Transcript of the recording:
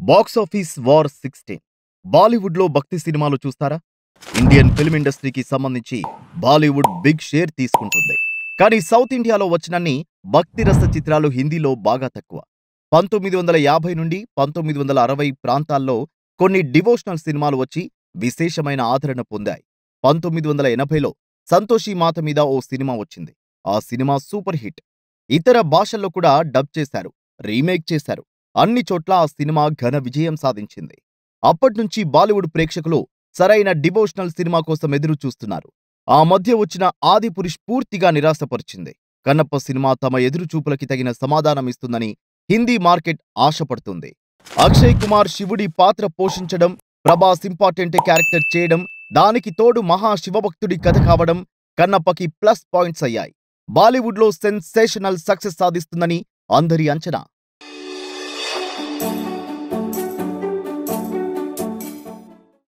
Box office war 16 బాలీవుడ్లో భక్తి సినిమాలు చూస్తారా? ఇండియన్ ఫిల్మ్ ఇండస్ట్రీకి సంబంధించి బాలీవుడ్ బిగ్ షేర్ తీసుకుంటుంది. కానీ సౌత్ ఇండియాలో వచ్చినన్ని భక్తి రస చిత్రాలు హిందీలో బాగా తక్కువ. 1950 నుండి 1960 ప్రాంతాల్లో కొన్ని డివోషనల్ సినిమాలు వచ్చి విశేషమైన ఆదరణ పొందాయి. 1980లో సంతోషి మాత మీద ఓ సినిమా వచ్చింది. ఆ సినిమా సూపర్ హిట్. ఇతర భాషల్లో కూడా డబ్ చేశారు, రీమేక్ చేశారు. అన్ని చోట్ల ఆ సినిమా ఘన విజయం సాధించింది. అప్పట్నుంచి బాలీవుడ్ ప్రేక్షకులు సరైన డివోషనల్ సినిమా కోసం ఎదురు చూస్తున్నారు. ఆ మధ్య వచ్చిన ఆదిపురుష్ పూర్తిగా నిరాశపరిచింది. కన్నప్ప సినిమా తమ ఎదురు చూపులకి తగిన సమాధానం ఇస్తుందని హిందీ మార్కెట్ ఆశపడుతుంది. అక్షయ్ కుమార్ శివుడి పాత్ర పోషించడం, ప్రభాస్ ఇంపార్టెంట్ క్యారెక్టర్ చేయడం, దానికి తోడు మహా శివభక్తుడి కథ కావడం కన్నప్పకి ప్లస్ పాయింట్స్ అయ్యాయి. బాలీవుడ్లో సెన్సేషనల్ సక్సెస్ సాధిస్తుందని అందరి అంచనా.